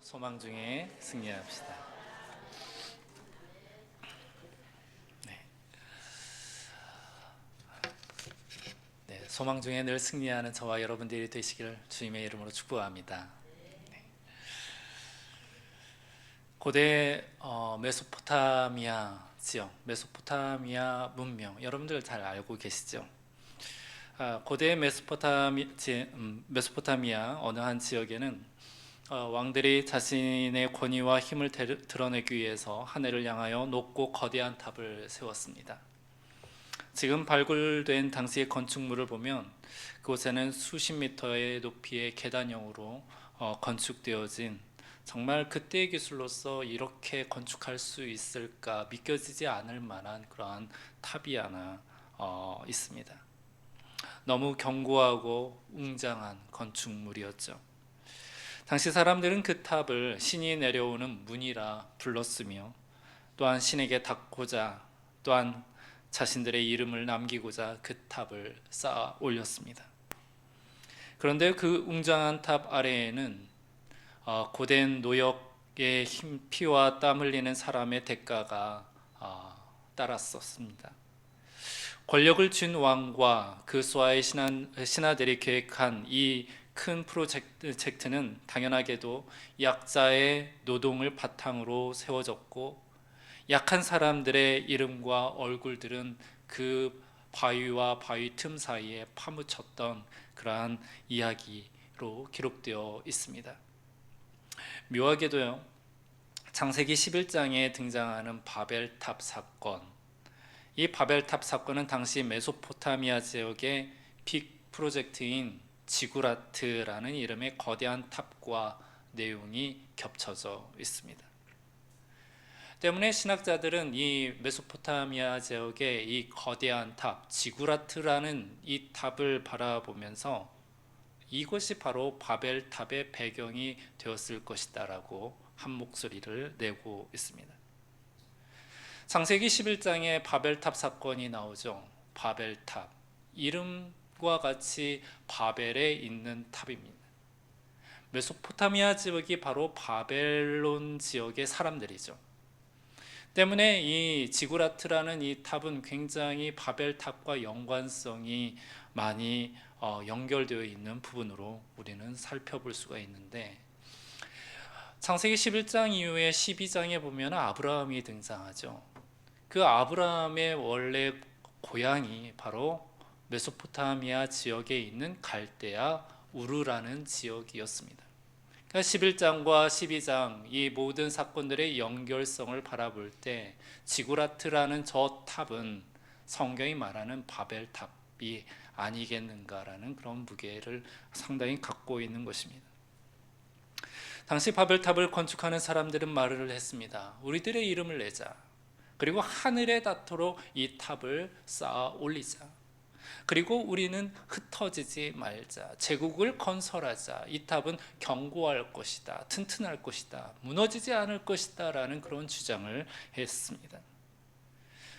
소망 중에 승리합시다. 네. 네, 소망 중에 늘 승리하는 저와 여러분들이 되시기를 주님의 이름으로 축복합니다. 네. 고대 메소포타미아 지역, 메소포타미아 문명 여러분들 잘 알고 계시죠? 고대 메소포타미아 어느 한 지역에는 왕들이 자신의 권위와 힘을 드러내기 위해서 하늘을 향하여 높고 거대한 탑을 세웠습니다. 지금 발굴된 당시의 건축물을 보면 그곳에는 수십 미터의 높이의 계단형으로 건축되어진, 정말 그때의 기술로서 이렇게 건축할 수 있을까 믿겨지지 않을 만한 그러한 탑이 하나 있습니다. 너무 견고하고 웅장한 건축물이었죠. 당시 사람들은 그 탑을 신이 내려오는 문이라 불렀으며, 또한 신에게 닿고자, 또한 자신들의 이름을 남기고자 그 탑을 쌓아 올렸습니다. 그런데 그 웅장한 탑 아래에는 고된 노역의 피와 땀 흘리는 사람의 대가가 따랐었습니다. 권력을 쥔 왕과 그 수하의 신하들이 계획한 이 큰 프로젝트는 당연하게도 약자의 노동을 바탕으로 세워졌고, 약한 사람들의 이름과 얼굴들은 그 바위와 바위 틈 사이에 파묻혔던 그러한 이야기로 기록되어 있습니다. 묘하게도요, 창세기 11장에 등장하는 바벨탑 사건, 이 바벨탑 사건은 당시 메소포타미아 지역의 빅 프로젝트인 지구라트라는 이름의 거대한 탑과 내용이 겹쳐져 있습니다. 때문에 신학자들은 이 메소포타미아 지역의 이 거대한 탑, 지구라트라는 이 탑을 바라보면서 이것이 바로 바벨탑의 배경이 되었을 것이다 라고 한 목소리를 내고 있습니다. 창세기 11장에 바벨탑 사건이 나오죠. 바벨탑, 이름과 같이 바벨에 있는 탑입니다. 메소포타미아 지역이 바로 바벨론 지역의 사람들이죠. 때문에 이 지구라트라는 이 탑은 굉장히 바벨탑과 연관성이 많이 연결되어 있는 부분으로 우리는 살펴볼 수가 있는데, 창세기 11장 이후에 12장에 보면 아브라함이 등장하죠. 그 아브라함의 원래 고향이 바로 메소포타미아 지역에 있는 갈대아 우르라는 지역이었습니다. 그러니까 11장과 12장 이 모든 사건들의 연결성을 바라볼 때 지구라트라는 저 탑은 성경이 말하는 바벨탑이 아니겠는가라는 그런 무게를 상당히 갖고 있는 것입니다. 당시 바벨탑을 건축하는 사람들은 말을 했습니다. 우리들의 이름을 내자. 그리고 하늘에 닿도록 이 탑을 쌓아 올리자. 그리고 우리는 흩어지지 말자. 제국을 건설하자. 이 탑은 견고할 것이다. 튼튼할 것이다. 무너지지 않을 것이다 라는 그런 주장을 했습니다.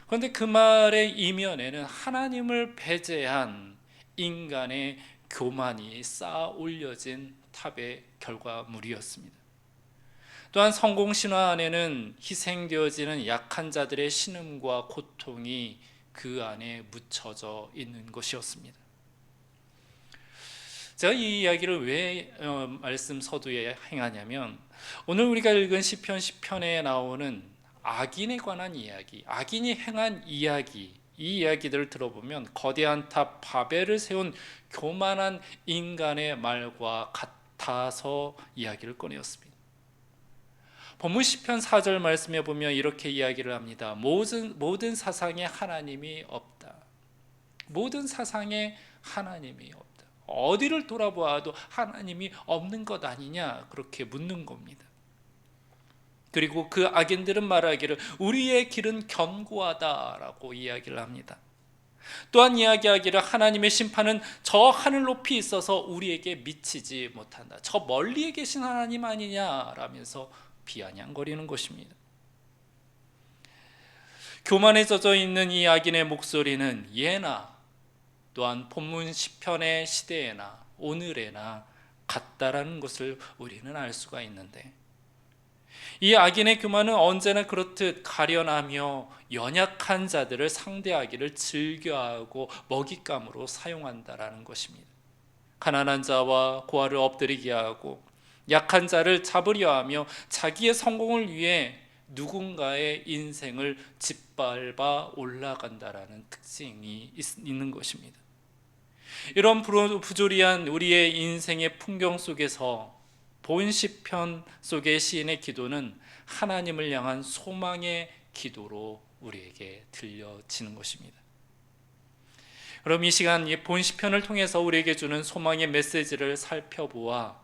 그런데 그 말의 이면에는 하나님을 배제한 인간의 교만이 쌓아 올려진 탑의 결과물이었습니다. 또한 성공신화 안에는 희생되어지는 약한 자들의 신음과 고통이 그 안에 묻혀져 있는 것이었습니다. 제가 이 이야기를 왜 말씀 서두에 행하냐면, 오늘 우리가 읽은 시편 10편에 나오는 악인에 관한 이야기, 악인이 행한 이야기, 이 이야기들을 들어보면 거대한 탑 바벨을 세운 교만한 인간의 말과 같아서 이야기를 꺼내었습니다. 본문 시편 4절 말씀에 보면 이렇게 이야기를 합니다. 모든 사상에 하나님이 없다. 모든 사상에 하나님이 없다. 어디를 돌아보아도 하나님이 없는 것 아니냐, 그렇게 묻는 겁니다. 그리고 그 악인들은 말하기를 우리의 길은 견고하다라고 이야기를 합니다. 또한 이야기하기를 하나님의 심판은 저 하늘 높이 있어서 우리에게 미치지 못한다. 저 멀리에 계신 하나님 아니냐라면서 비아냥거리는 것입니다. 교만에 젖어 있는 이 악인의 목소리는 예나 또한 본문 시편의 시대에나 오늘에나 같다라는 것을 우리는 알 수가 있는데, 이 악인의 교만은 언제나 그렇듯 가련하며 연약한 자들을 상대하기를 즐겨하고 먹잇감으로 사용한다라는 것입니다. 가난한 자와 고아를 엎드리게 하고 약한 자를 잡으려 하며 자기의 성공을 위해 누군가의 인생을 짓밟아 올라간다라는 특징이 있는 것입니다. 이런 부조리한 우리의 인생의 풍경 속에서 본 시편 속의 시인의 기도는 하나님을 향한 소망의 기도로 우리에게 들려지는 것입니다. 그럼 이 시간 이 본 시편을 통해서 우리에게 주는 소망의 메시지를 살펴보아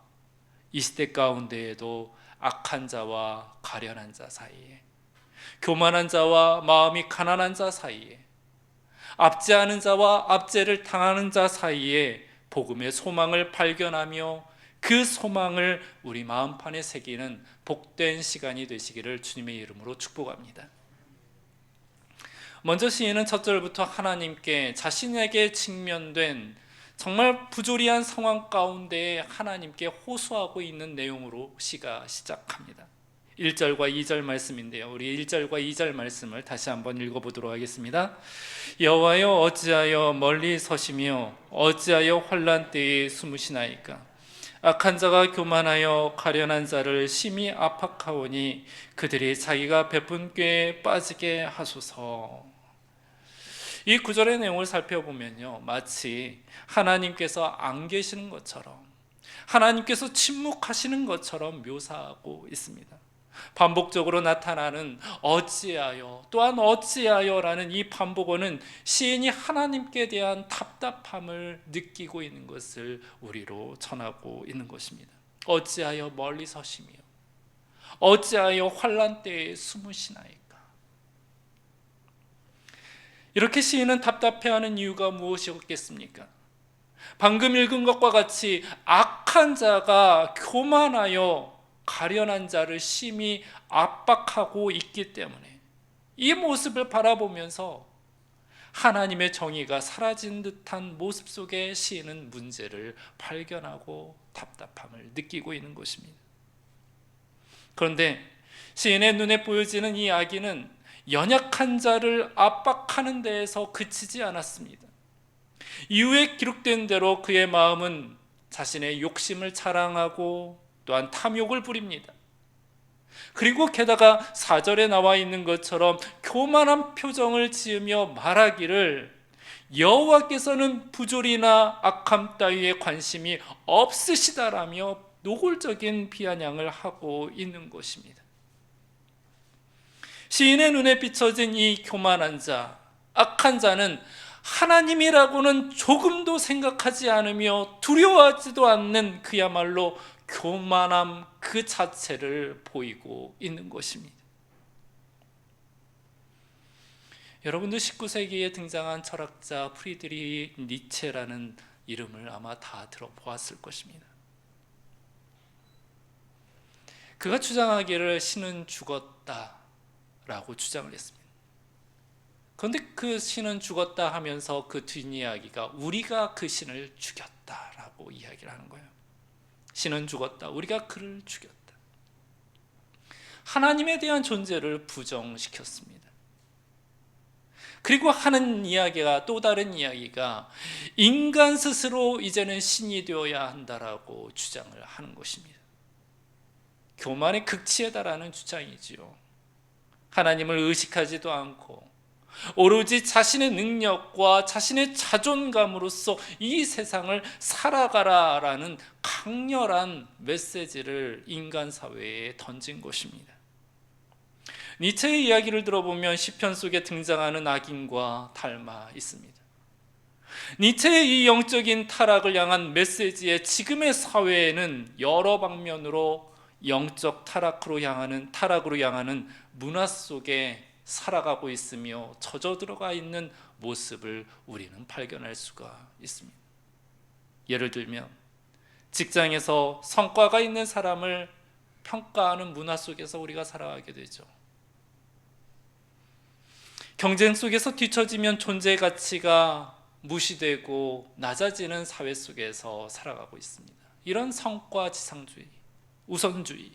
이 시대 가운데에도 악한 자와 가련한 자 사이에, 교만한 자와 마음이 가난한 자 사이에, 압제하는 자와 압제를 당하는 자 사이에 복음의 소망을 발견하며 그 소망을 우리 마음판에 새기는 복된 시간이 되시기를 주님의 이름으로 축복합니다. 먼저 시인은 첫 절부터 하나님께 자신에게 직면된 정말 부조리한 상황 가운데 하나님께 호소하고 있는 내용으로 시가 시작합니다. 1절과 2절 말씀인데요, 우리 1절과 2절 말씀을 다시 한번 읽어보도록 하겠습니다. 여호와여 어찌하여 멀리 서시며 어찌하여 환난 때에 숨으시나이까. 악한 자가 교만하여 가련한 자를 심히 압박하오니 그들이 자기가 베푼 꾀에 빠지게 하소서. 이 구절의 내용을 살펴보면요, 마치 하나님께서 안 계시는 것처럼, 하나님께서 침묵하시는 것처럼 묘사하고 있습니다. 반복적으로 나타나는 어찌하여 또한 어찌하여라는 이 반복어는 시인이 하나님께 대한 답답함을 느끼고 있는 것을 우리로 전하고 있는 것입니다. 어찌하여 멀리 서시며 어찌하여 환난 때에 숨으시나이까. 이렇게 시인은 답답해하는 이유가 무엇이었겠습니까? 방금 읽은 것과 같이 악한 자가 교만하여 가련한 자를 심히 압박하고 있기 때문에 이 모습을 바라보면서 하나님의 정의가 사라진 듯한 모습 속에 시인은 문제를 발견하고 답답함을 느끼고 있는 것입니다. 그런데 시인의 눈에 보여지는 이 악인은 연약한 자를 압박하는 데에서 그치지 않았습니다. 이후에 기록된 대로 그의 마음은 자신의 욕심을 자랑하고 또한 탐욕을 부립니다. 그리고 게다가 4절에 나와 있는 것처럼 교만한 표정을 지으며 말하기를 여호와께서는 부조리나 악함 따위에 관심이 없으시다라며 노골적인 비아냥을 하고 있는 것입니다. 시인의 눈에 비춰진 이 교만한 자, 악한 자는 하나님이라고는 조금도 생각하지 않으며 두려워하지도 않는 그야말로 교만함 그 자체를 보이고 있는 것입니다. 여러분들 19세기에 등장한 철학자 프리드리히 니체라는 이름을 아마 다 들어보았을 것입니다. 그가 주장하기를 신은 죽었다라고 주장을 했습니다. 그런데 그 신은 죽었다 하면서 그 뒷이야기가 우리가 그 신을 죽였다라고 이야기를 하는 거예요. 신은 죽었다, 우리가 그를 죽였다. 하나님에 대한 존재를 부정시켰습니다. 그리고 하는 이야기가, 또 다른 이야기가 인간 스스로 이제는 신이 되어야 한다라고 주장을 하는 것입니다. 교만의 극치에 달하는 주장이지요. 하나님을 의식하지도 않고 오로지 자신의 능력과 자신의 자존감으로서 이 세상을 살아가라라는 강렬한 메시지를 인간 사회에 던진 것입니다. 니체의 이야기를 들어보면 시편 속에 등장하는 악인과 닮아 있습니다. 니체의 이 영적인 타락을 향한 메시지에 지금의 사회에는 여러 방면으로 영적 타락으로 향하는 문화 속에 살아가고 있으며 젖어 들어가 있는 모습을 우리는 발견할 수가 있습니다. 예를 들면 직장에서 성과가 있는 사람을 평가하는 문화 속에서 우리가 살아가게 되죠. 경쟁 속에서 뒤처지면 존재 가치가 무시되고 낮아지는 사회 속에서 살아가고 있습니다. 이런 성과 지상주의, 우선주의,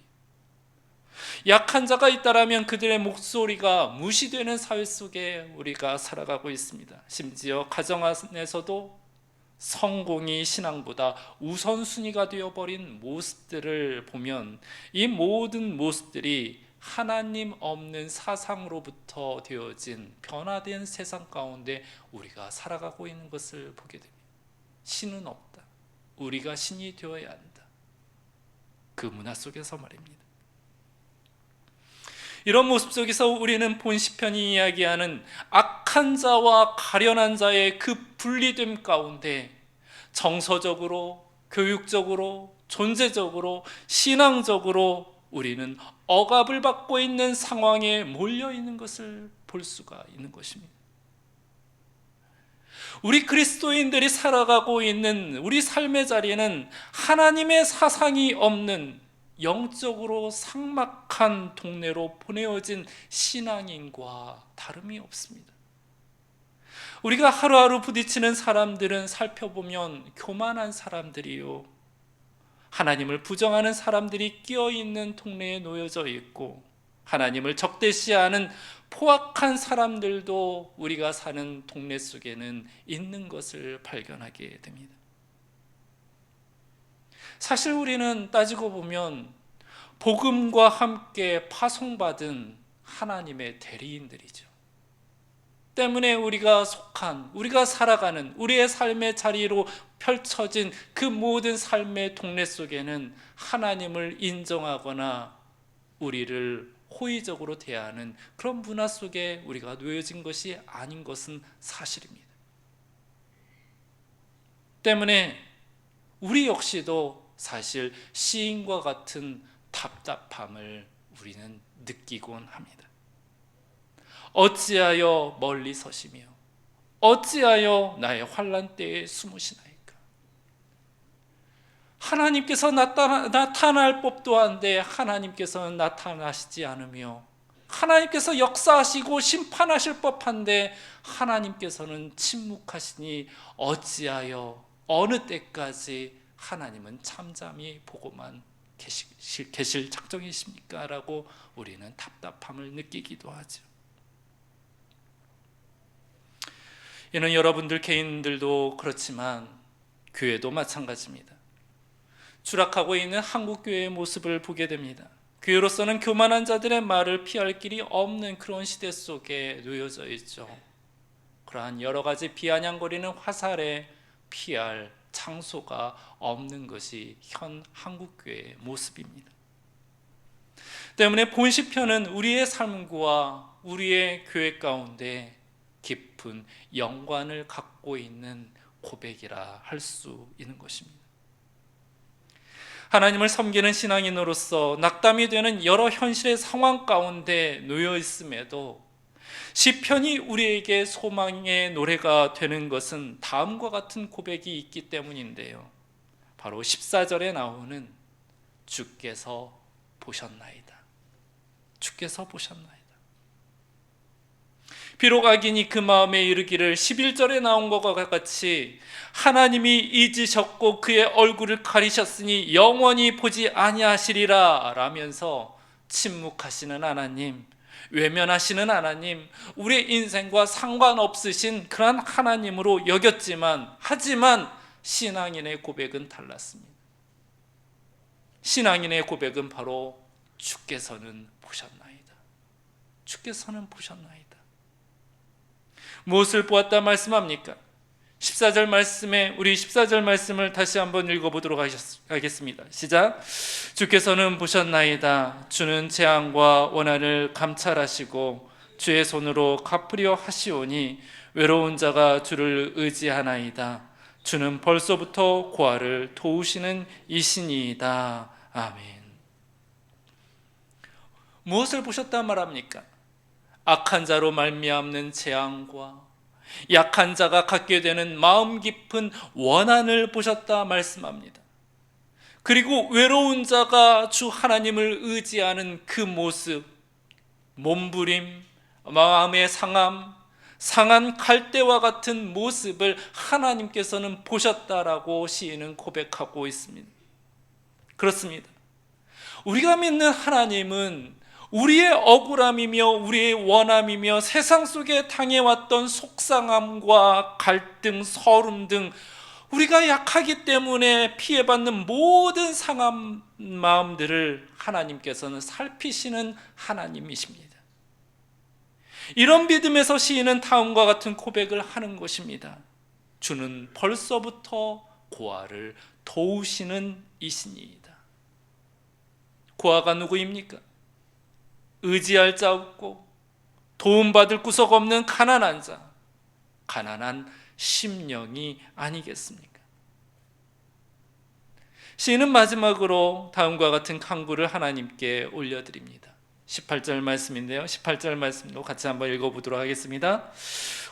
약한 자가 있다라면 그들의 목소리가 무시되는 사회 속에 우리가 살아가고 있습니다. 심지어 가정 안에서도 성공이 신앙보다 우선순위가 되어버린 모습들을 보면 이 모든 모습들이 하나님 없는 사상으로부터 되어진 변화된 세상 가운데 우리가 살아가고 있는 것을 보게 됩니다. 신은 없다. 우리가 신이 되어야 한다. 그 문화 속에서 말입니다. 이런 모습 속에서 우리는 본 시편이 이야기하는 악한 자와 가련한 자의 그 분리됨 가운데 정서적으로, 교육적으로, 존재적으로, 신앙적으로 우리는 억압을 받고 있는 상황에 몰려 있는 것을 볼 수가 있는 것입니다. 우리 그리스도인들이 살아가고 있는 우리 삶의 자리는 하나님의 사상이 없는 영적으로 삭막한 동네로 보내어진 신앙인과 다름이 없습니다. 우리가 하루하루 부딪히는 사람들은 살펴보면 교만한 사람들이요, 하나님을 부정하는 사람들이 끼어있는 동네에 놓여져 있고, 하나님을 적대시하는 포악한 사람들도 우리가 사는 동네 속에는 있는 것을 발견하게 됩니다. 사실 우리는 따지고 보면 복음과 함께 파송받은 하나님의 대리인들이죠. 때문에 우리가 속한, 우리가 살아가는 우리의 삶의 자리로 펼쳐진 그 모든 삶의 동네 속에는 하나님을 인정하거나 우리를 호의적으로 대하는 그런 문화 속에 우리가 놓여진 것이 아닌 것은 사실입니다. 때문에 우리 역시도 사실 시인과 같은 답답함을 우리는 느끼곤 합니다. 어찌하여 멀리 서시며 어찌하여 나의 환난 때에 숨으시나이까. 하나님께서 나타날 법도 한데 하나님께서는 나타나시지 않으며, 하나님께서 역사하시고 심판하실 법한데 하나님께서는 침묵하시니 어찌하여 어느 때까지 하나님은 잠잠히 보고만 계실 작정이십니까? 라고 우리는 답답함을 느끼기도 하죠. 이는 여러분들 개인들도 그렇지만 교회도 마찬가지입니다. 추락하고 있는 한국교회의 모습을 보게 됩니다. 교회로서는 교만한 자들의 말을 피할 길이 없는 그런 시대 속에 놓여져 있죠. 그러한 여러 가지 비아냥거리는 화살에 피할 장소가 없는 것이 현 한국교회의 모습입니다. 때문에 본 시편은 우리의 삶과 우리의 교회 가운데 깊은 연관을 갖고 있는 고백이라 할 수 있는 것입니다. 하나님을 섬기는 신앙인으로서 낙담이 되는 여러 현실의 상황 가운데 놓여 있음에도 시편이 우리에게 소망의 노래가 되는 것은 다음과 같은 고백이 있기 때문인데요, 바로 14절에 나오는 주께서 보셨나이다. 주께서 보셨나이다. 비록 악인이 그 마음에 이르기를 11절에 나온 것과 같이 하나님이 잊으셨고 그의 얼굴을 가리셨으니 영원히 보지 아니하시리라 라면서 침묵하시는 하나님, 외면하시는 하나님, 우리의 인생과 상관없으신 그런 하나님으로 여겼지만, 하지만 신앙인의 고백은 달랐습니다. 신앙인의 고백은 바로 주께서는 보셨나이다. 주께서는 보셨나이다. 무엇을 보았다 말씀합니까? 14절 말씀에, 우리 14절 말씀을 다시 한번 읽어보도록 하겠습니다. 시작. 주께서는 보셨나이다. 주는 재앙과 원한을 감찰하시고 주의 손으로 갚으려 하시오니 외로운 자가 주를 의지하나이다. 주는 벌써부터 고아를 도우시는 이신이이다. 아멘. 무엇을 보셨다 말합니까? 악한 자로 말미암는 재앙과 약한 자가 갖게 되는 마음 깊은 원한을 보셨다 말씀합니다. 그리고 외로운 자가 주 하나님을 의지하는 그 모습, 몸부림, 마음의 상한 갈대와 같은 모습을 하나님께서는 보셨다라고 시인은 고백하고 있습니다. 그렇습니다. 우리가 믿는 하나님은 우리의 억울함이며 우리의 원함이며 세상 속에 당해왔던 속상함과 갈등, 서름 등 우리가 약하기 때문에 피해받는 모든 상한 마음들을 하나님께서는 살피시는 하나님이십니다. 이런 믿음에서 시인은 다음과 같은 고백을 하는 것입니다. 주는 벌써부터 고아를 도우시는 이신이이다. 고아가 누구입니까? 의지할 자 없고 도움받을 구석 없는 가난한 자, 가난한 심령이 아니겠습니까? 시인은 마지막으로 다음과 같은 간구를 하나님께 올려드립니다. 18절 말씀인데요, 18절 말씀도 같이 한번 읽어보도록 하겠습니다.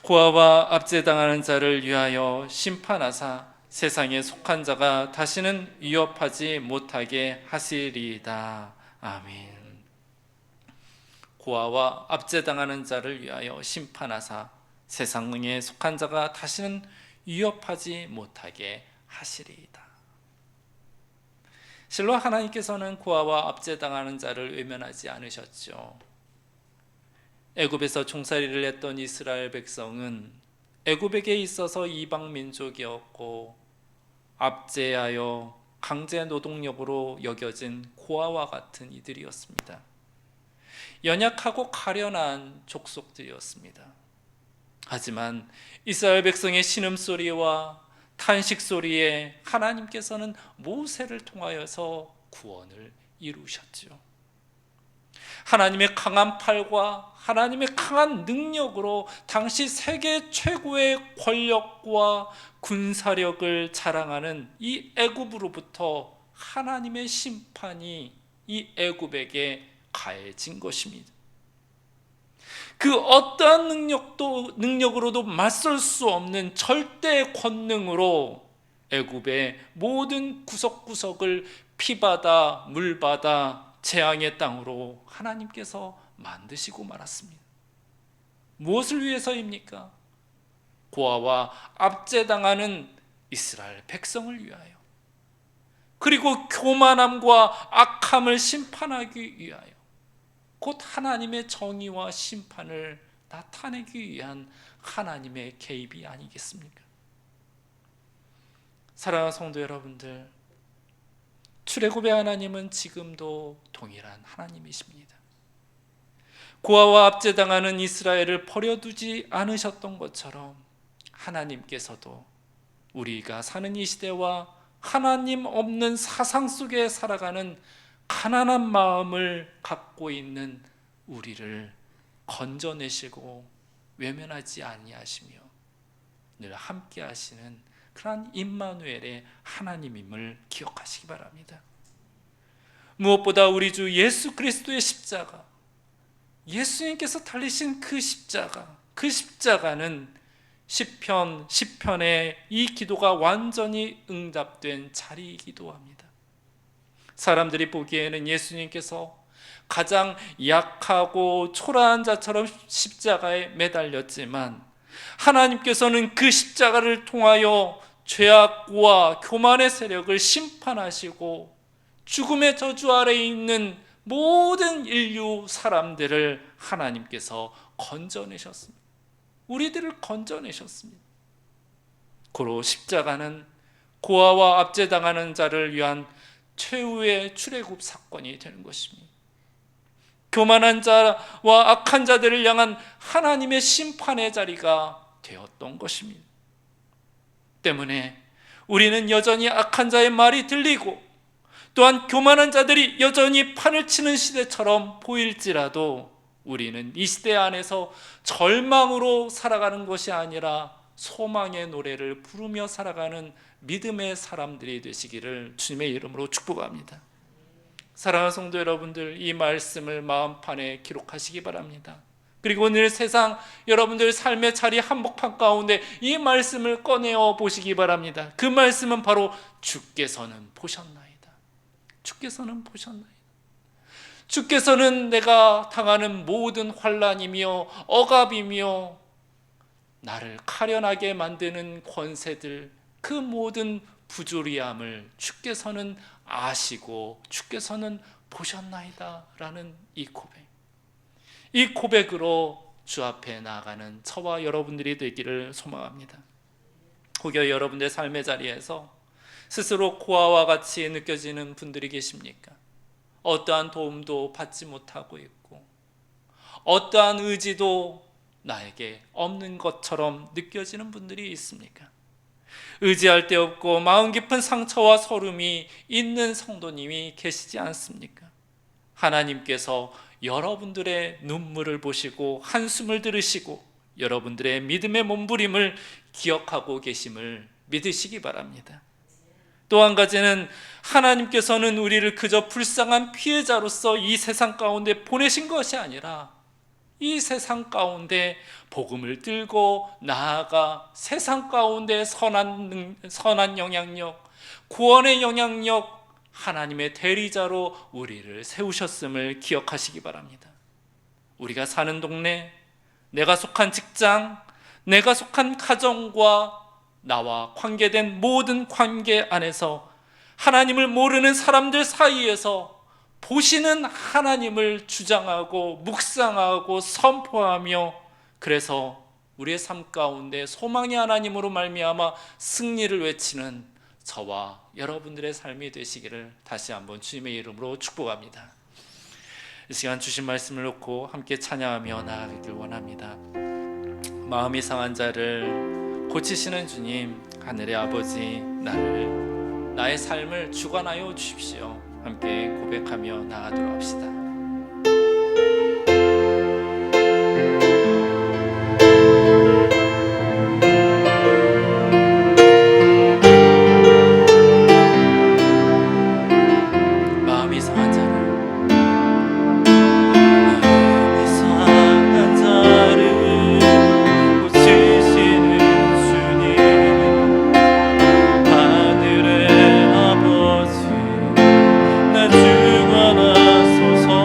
고아와 압제당하는 자를 위하여 심판하사 세상에 속한 자가 다시는 위협하지 못하게 하시리이다. 아멘. 고아와 압제당하는 자를 위하여 심판하사 세상에 속한 자가 다시는 위협하지 못하게 하시리이다. 실로 하나님께서는 고아와 압제당하는 자를 외면하지 않으셨죠. 애굽에서 종살이를 했던 이스라엘 백성은 애굽에게 있어서 이방 민족이었고 압제하여 강제 노동력으로 여겨진 고아와 같은 이들이었습니다. 연약하고 가련한 족속들이었습니다. 하지만 이스라엘 백성의 신음소리와 탄식소리에 하나님께서는 모세를 통하여서 구원을 이루셨죠. 하나님의 강한 팔과 하나님의 강한 능력으로 당시 세계 최고의 권력과 군사력을 자랑하는 이 애굽으로부터 하나님의 심판이 이 애굽에게 가해진 것입니다. 그 어떠한 능력으로도 맞설 수 없는 절대 권능으로 애굽의 모든 구석구석을 피바다 물바다 재앙의 땅으로 하나님께서 만드시고 말았습니다. 무엇을 위해서입니까? 고아와 압제당하는 이스라엘 백성을 위하여, 그리고 교만함과 악함을 심판하기 위하여, 곧 하나님의 정의와 심판을 나타내기 위한 하나님의 개입이 아니겠습니까? 사랑하는 성도 여러분들, 출애굽의 하나님은 지금도 동일한 하나님이십니다. 고아와 압제당하는 이스라엘을 버려두지 않으셨던 것처럼 하나님께서도 우리가 사는 이 시대와 하나님 없는 사상 속에 살아가는 가난한 마음을 갖고 있는 우리를 건져내시고 외면하지 아니하시며 늘 함께 하시는 그러한 임마누엘의 하나님임을 기억하시기 바랍니다. 무엇보다 우리 주 예수 그리스도의 십자가, 예수님께서 달리신 그 십자가, 그 십자가는 시편 10편의 이 기도가 완전히 응답된 자리이기도 합니다. 사람들이 보기에는 예수님께서 가장 약하고 초라한 자처럼 십자가에 매달렸지만 하나님께서는 그 십자가를 통하여 죄악과 교만의 세력을 심판하시고 죽음의 저주 아래에 있는 모든 인류 사람들을 하나님께서 건져내셨습니다. 우리들을 건져내셨습니다. 고로 십자가는 고아와 압제당하는 자를 위한 최후의 출애굽 사건이 되는 것입니다. 교만한 자와 악한 자들을 향한 하나님의 심판의 자리가 되었던 것입니다. 때문에 우리는 여전히 악한 자의 말이 들리고 또한 교만한 자들이 여전히 판을 치는 시대처럼 보일지라도 우리는 이 시대 안에서 절망으로 살아가는 것이 아니라 소망의 노래를 부르며 살아가는 믿음의 사람들이 되시기를 주님의 이름으로 축복합니다. 사랑하는 성도 여러분들, 이 말씀을 마음판에 기록하시기 바랍니다. 그리고 늘 세상 여러분들 삶의 자리 한복판 가운데 이 말씀을 꺼내어 보시기 바랍니다. 그 말씀은 바로 주께서는 보셨나이다. 주께서는 보셨나이다. 주께서는 내가 당하는 모든 환난이며 억압이며 나를 가련하게 만드는 권세들, 그 모든 부조리함을 주께서는 아시고 주께서는 보셨나이다 라는 이 고백, 이 고백으로 주 앞에 나아가는 저와 여러분들이 되기를 소망합니다. 혹여 여러분들의 삶의 자리에서 스스로 고아와 같이 느껴지는 분들이 계십니까? 어떠한 도움도 받지 못하고 있고 어떠한 의지도 나에게 없는 것처럼 느껴지는 분들이 있습니까? 의지할 데 없고 마음 깊은 상처와 서름이 있는 성도님이 계시지 않습니까? 하나님께서 여러분들의 눈물을 보시고 한숨을 들으시고 여러분들의 믿음의 몸부림을 기억하고 계심을 믿으시기 바랍니다. 또 한 가지는 하나님께서는 우리를 그저 불쌍한 피해자로서 이 세상 가운데 보내신 것이 아니라 이 세상 가운데 복음을 들고 나아가 세상 가운데 선한 영향력, 구원의 영향력, 하나님의 대리자로 우리를 세우셨음을 기억하시기 바랍니다. 우리가 사는 동네, 내가 속한 직장, 내가 속한 가정과 나와 관계된 모든 관계 안에서 하나님을 모르는 사람들 사이에서 보시는 하나님을 주장하고 묵상하고 선포하며, 그래서 우리의 삶 가운데 소망의 하나님으로 말미암아 승리를 외치는 저와 여러분들의 삶이 되시기를 다시 한번 주님의 이름으로 축복합니다. 이 시간 주신 말씀을 놓고 함께 찬양하며 나아가길 원합니다. 마음이 상한 자를 고치시는 주님, 하늘의 아버지, 나의 삶을 주관하여 주십시오. 함께 고백하며 나아가도록 합시다. 마음이 상한 자를 고치시는 주님, 하늘의 아버지, 나 주관하소서.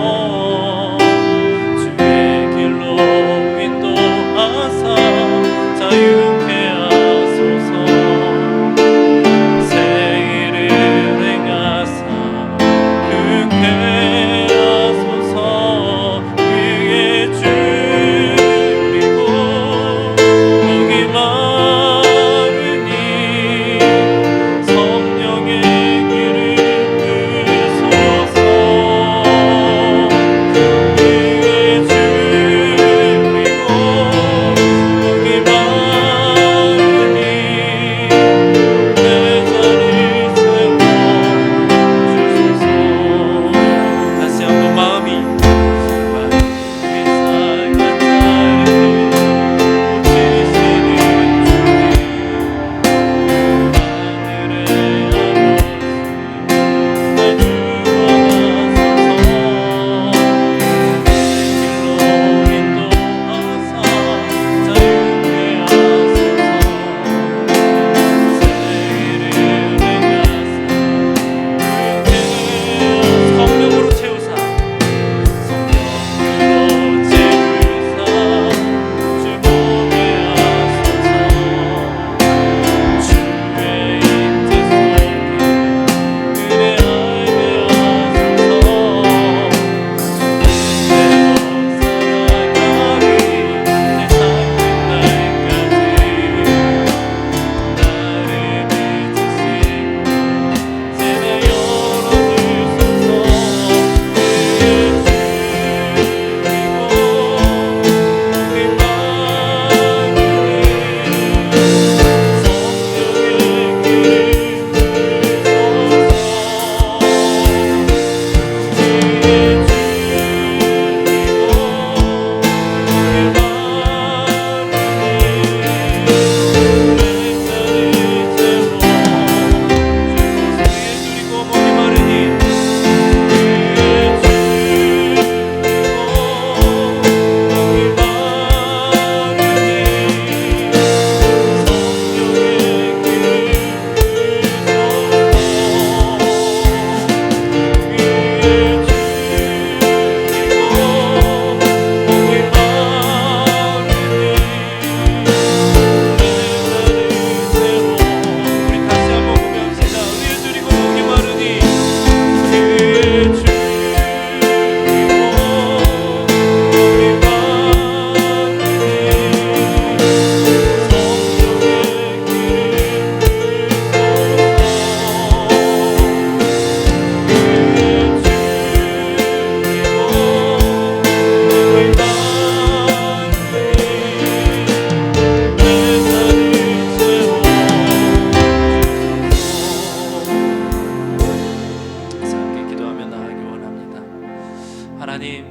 하나님,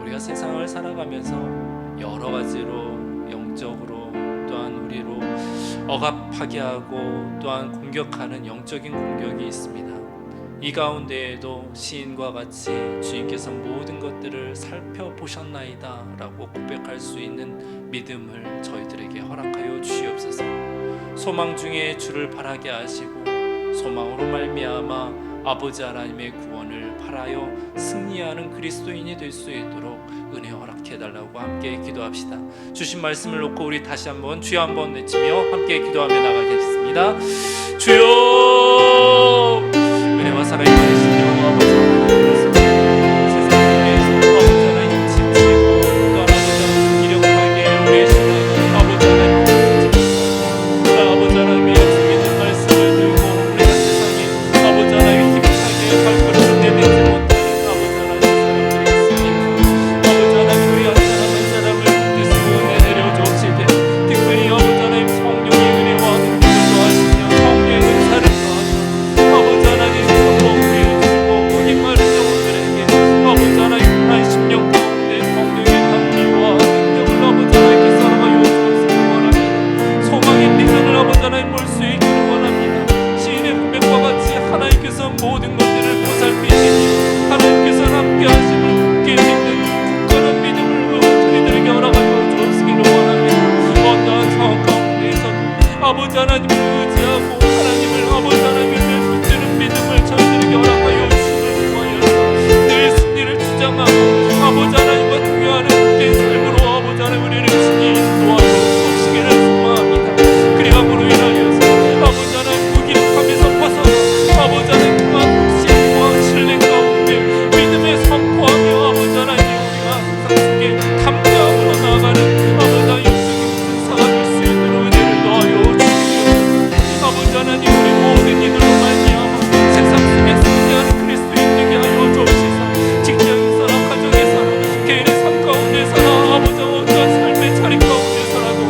우리가 세상을 살아가면서 여러 가지로 영적으로 또한 우리로 억압하게 하고 또한 공격하는 영적인 공격이 있습니다. 이 가운데에도 시인과 같이 주님께서 모든 것들을 살펴보셨나이다 라고 고백할 수 있는 믿음을 저희들에게 허락하여 주시옵소서. 소망 중에 주를 바라게 하시고 소망으로 말미암아 아버지 하나님의 구원을 바라여 승리하는 그리스도인이 될 수 있도록 은혜 허락해달라고 함께 기도합시다. 주신 말씀을 놓고 우리 다시 한번 주여 한번 외치며 함께 기도하며 나가겠습니다. 주여, 은혜와 사랑이 많으신 여호와 아버지 하나님, 세상을 위해서 아버지 하나님 지치고 또 아버지 하나님 무기력하게 우리의 신앙을 아버지 하나님 아버지 하나님의 약속 있는 말씀을 들고 우리가 세상에 아버지 하나님 힘차게 발걸음을 내딛지 못하는 아버지 하나님 사람들이 있습니다. 아버지 하나님 우리 한 사람 한 사람을 붙드시고 내내려 주시되 특별히 아버지 하나님 성령의 은혜와 능력을 더하시며 성령의 은사를 더하셔 아버지 하나님 성령을 주시고 이 마른 영혼들에게 아버지 하나님 한 심령 가운데 성령의 감리와 능력을 아버지 하나님께 살아가여 주시기 원합니다. 소망의 비전을 아버지 하나님 볼 수 있기를 원합니다. 시인의 고백과 같이 하나님께서 모든 것들을 보살피시니 하나님께서 함께 하심을 굳게 믿는 굳건한 믿음을 저희들에게 허락하여 주시기를 원합니다. 어떠한 상황 가운데에서도 아버지 하나님을 의지하고 하나님을 아버지 하나님을 붙드는 믿음을 저희들에게 허락하여 주시기를 원하여서 늘 승리를 주장하고 아버지 하나님과 동요하는 그때의 삶으로 아버지 하나님 우리를 친히 인도하여 주시기를 소망합니다. 그리함으로 인하여서 아버지 하나님 무기력함에서 벗어나 아버지 하나님 그만 신과 신뢰 가운데 믿음에 선포하며 아버지 하나님 우리가 세상 속에 담대함으로 나아가는 아버지 하나님 영적인 군사가 될 수 있도록 은혜를 더하여 주시옵소서. 아버지 하나님 우리 모든 이들로 말미암아 세상 속에 승리하는 그리스도인 되게 하여 주옵소서. 직장에서나 가정에서나 개인의 삶 가운데서나 아버지 어떠한 삶의 자리 가운데서라도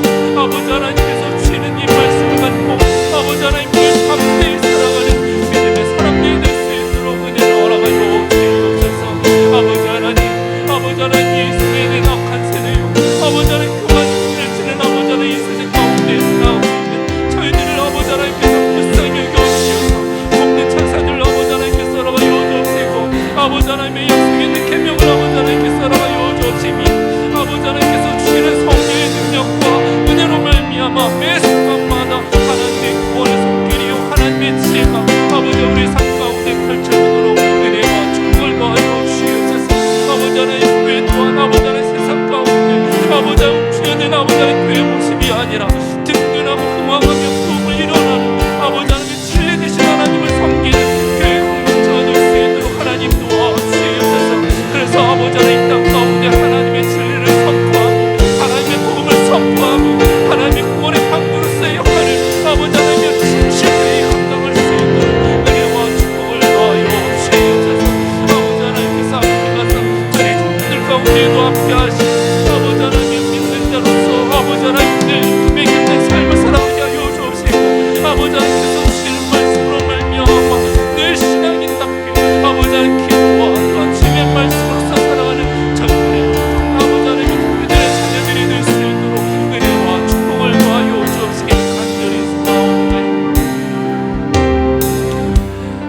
아버지 하나님께서 주시는 이 말씀을 갖고 아버지 하나님께 담대히 살아가는 믿음의 사람들이 될 수 있도록 은혜를 허락하여 주시옵소서. 아버지 하나님 이 세대는 악한 세대요 아버지 하나님 그만 일치는 아버지 하나님 이 세대 가운데 나오고 있는 저희들을 아버지 하나님께서 불쌍히 여겨주시옵소서. 돕는 천사들 아버지 하나님께서 살아가여 주옵시고 아버지 하나님의 약속 있는 계명을 아버지 하나님께서 살아가여 주옵시며 아버지 하나님께서 주시는 성령의 능력과 은혜로 말미암아 매 순간마다 하나님의 구원의 손길이요 하나님의 지혜가 아버지 우리 삶 가운데 펼쳐지도록 은혜와 축복을 더하여 주시옵소서. 아버지 하나님 교회 또한 아버지 하나님 세상 가운데 아버지 하나님 주여된 아버지 하나님 교회 모습이 아니라 든든하고 흥황하며 부흥을 일어나는 아버지 하나님의 진리 되신 하나님을 섬기는 교회 공동체가 될 수 있도록 하나님 도와주시옵소서. 그래서 아버지 하나님 이 땅 가운데 하나님의 진리를 선포하고 하나님의 복음을 선포하고 하나님의 구원의 방도로서의 역할을 아버지 하나님의 진실히 감당할 수 있도록 은혜와 축복을 더하여 주시옵소서. 아버지 하나님께서 함께 가서 저희 종들 가운데에도 함께 하시고 아버지 하나님 믿는 자로서 아버지 하나님 늘 믿는 삶을 살아가게 하여 주옵시고 아버지 하나님께서 주시는 말씀으로 말미암아 늘 신앙인답게 아버지 하나님 기도와 또한 주님의 말씀으로서 살아가는 저희들의 아버지 하나님 그들의 자녀들이 될 수 있도록 은혜와 축복을 더하여 주옵시기 간절히 소망합니다.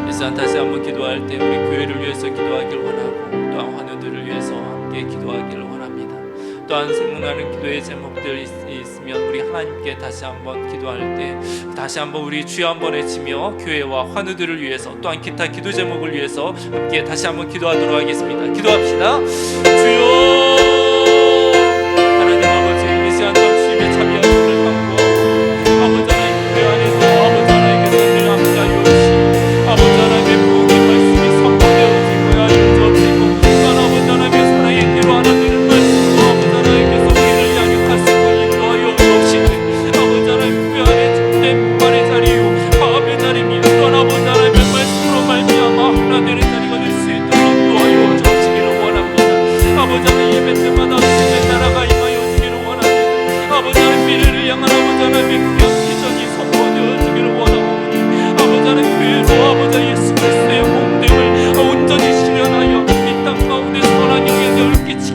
이 시간 다시 한번 기도할 때 우리 교회를 위해서 기도하길 원하고 또한 환우들을 위해서 함께 기도하기를 원합니다. 또한 생각나는 기도의 제목들이 있으면 우리 하나님께 다시 한번 기도할 때 다시 한번 우리 주여 한번 외치며 교회와 환우들을 위해서 또한 기타 기도 제목을 위해서 함께 다시 한번 기도하도록 하겠습니다. 기도합시다. 주여 하나님 아버지 이 시간 또한 주님의 자비하심을 간구하고 아버지 하나님 교회 안에서 아버지 하나님께서 늘 함께하여 주시고 아버지 하나님의 부흥의 말씀이 선포되어지고 하여 주옵시고 또한 아버지 하나님의 사랑의 길로 하나님을 말씀으로 아버지 하나님께서 우리를 양육하시고 인도하여 주옵시고 아버지 하나님 교회 안에 참된 부활의 자리요 화합의 자리며 또한 아버지 하나님의 말씀으로 말미암아 하나 되는 자리가 될 수 있도록 인도하여 주옵시기를 원합니다.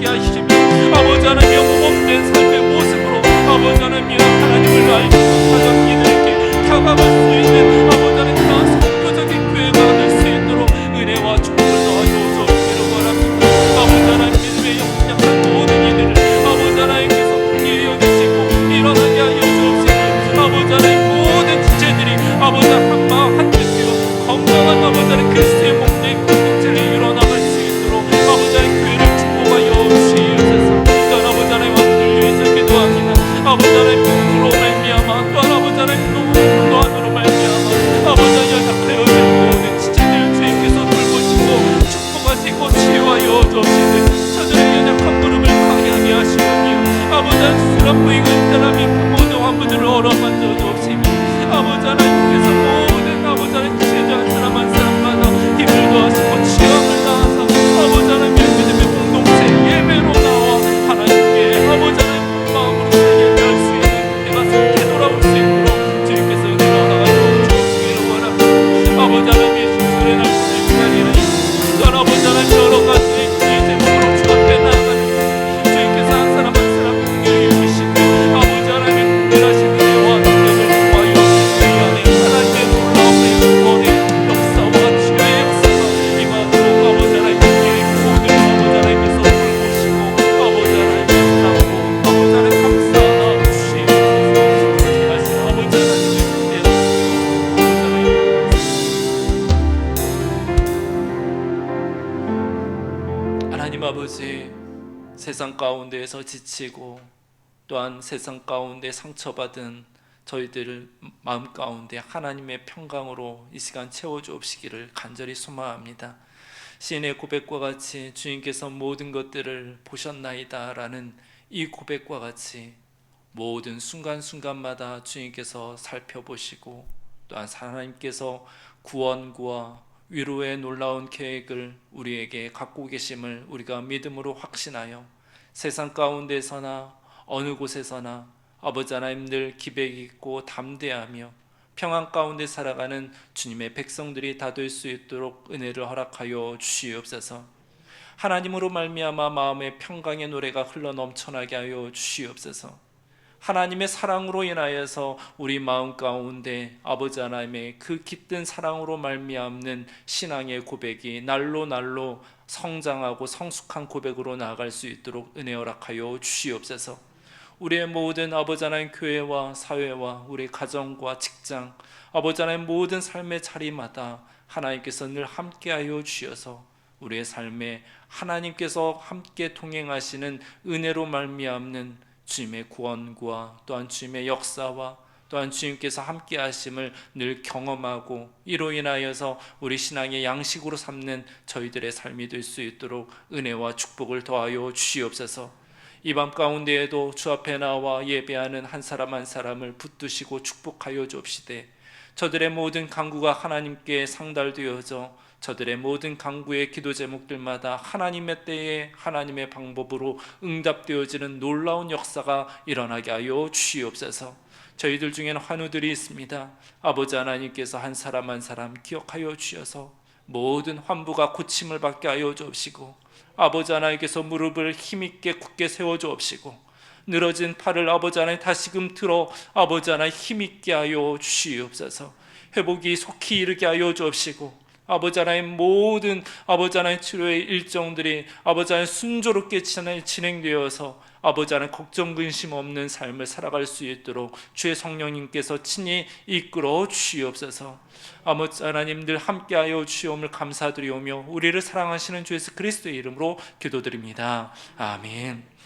하시며 아버지 하나님 모범된 삶의 모습으로 아버지 하나님 하나님을 알고 가정 이들에게 다가갈 수 있는 아버지 하나님 그런 선교적인 교회가 될 수 있도록 은혜와 축복을 더하여 주옵기를 바랍니다. 아버지 하나님 믿음에 약한 모든 이들을 아버지 하나님께서 긍휼히 여기시고 일어나게 하여 주옵시고 아버지 하나님 모든 지체들이 아버지 한마음 한뜻되어 건강한 아버지 하나님 그리스도의 몸된 공동체를 이뤄나갈 수 있도록 아버지 하나님 교회를 축복하여 주시옵소서. 또한 아버지 하나님 왕들 위해서 기도합니다. 아버지 하나님 눈으로 말미암아 또한 아버지 하나님 또한으로 말미암아 아버지 하나님 연약하여 모든 지체들 주님께서 돌보시고 축복하시고 치유하여 주옵시되 저들의 연약한 무릎을 강하게 하시오며 아버지 하나님 수람 부이고 있다라며 모든 환부들을 얼어만져 주옵시며 아버지 하나님께서 모든 아버지 하나님 지체자 사람 한 사람마다 힘을 더하시고 치유함을 다하사 아버지 하나님 믿음의 공동체 예배로 나와 하나님께 아버지 하나님 마음으로 예배할 수 있는 내가 새롭게 돌아올 수 있도록 주님께서 일어나가지고 주시기를 원합니다. 아버지 하나님의 신술의 날씨를 기다리는 또한 아버지 하나님 여러 가지 제목으로 주 앞에 나아가는 주님께서 한 사람 한 사람 긍휼히 여기시고 아버지 하나님의 긍휼하신 은혜와 능력을 구하여 저희 안에 하나님의 놀라운 구원의 역사와 치유의 역사가 임하도록 아버지 하나님 긍휼히 모든 아버지 하나님께서 돌보시고 아버지 하나님의 사랑으로 아버지 하나님 감사하나 주시옵소서. 말씀 아버지 하나님의 은혜 하나님 아버지 세상 가운데에서 지치고 또한 세상 가운데 상처받은 저희들을 마음 가운데 하나님의 평강으로 이 시간 채워주옵시기를 간절히 소망합니다. 시인의 고백과 같이 주님께서 모든 것들을 보셨나이다 라는 이 고백과 같이 모든 순간순간마다 주님께서 살펴보시고 또한 하나님께서 구원과 위로의 놀라운 계획을 우리에게 갖고 계심을 우리가 믿음으로 확신하여 세상 가운데서나 어느 곳에서나 아버지 하나님 늘 기백 있고 담대하며 평안 가운데 살아가는 주님의 백성들이 다 될 수 있도록 은혜를 허락하여 주시옵소서. 하나님으로 말미암아 마음의 평강의 노래가 흘러 넘쳐나게 하여 주시옵소서. 하나님의 사랑으로 인하여서 우리 마음 가운데 아버지 하나님의 그 깃든 사랑으로 말미암는 신앙의 고백이 날로 성장하고 성숙한 고백으로 나아갈 수 있도록 은혜 허락하여 주시옵소서. 우리의 모든 아버지 하나님 교회와 사회와 우리 가정과 직장 아버지 하나님 모든 삶의 자리마다 하나님께서 늘 함께하여 주셔서 우리의 삶에 하나님께서 함께 동행하시는 은혜로 말미암는 주님의 구원과 또한 주님의 역사와 또한 주님께서 함께 하심을 늘 경험하고 이로 인하여서 우리 신앙의 양식으로 삼는 저희들의 삶이 될 수 있도록 은혜와 축복을 더하여 주시옵소서. 이 밤 가운데에도 주 앞에 나와 예배하는 한 사람 한 사람을 붙드시고 축복하여 주옵시되 저들의 모든 간구가 하나님께 상달되어져 저들의 모든 간구의 기도 제목들마다 하나님의 때에 하나님의 방법으로 응답되어지는 놀라운 역사가 일어나게 하여 주시옵소서. 저희들 중에는 환우들이 있습니다. 아버지 하나님께서 한 사람 한 사람 기억하여 주셔서 모든 환부가 고침을 받게 하여 주옵시고 아버지 하나님께서 무릎을 힘있게 굳게 세워 주옵시고 늘어진 팔을 아버지 하나님 다시금 들어 아버지 하나님 힘있게 하여 주시옵소서. 회복이 속히 이르게 하여 주옵시고 아버지 하나님 모든 아버지 하나님 치료의 일정들이 아버지 하나님 순조롭게 진행되어서 아버지 하나님 걱정 근심 없는 삶을 살아갈 수 있도록 주의 성령님께서 친히 이끌어 주시옵소서. 아버지 하나님 늘 함께하여 주시옵을 감사드리오며 우리를 사랑하시는 주 예수 그리스도의 이름으로 기도드립니다. 아멘.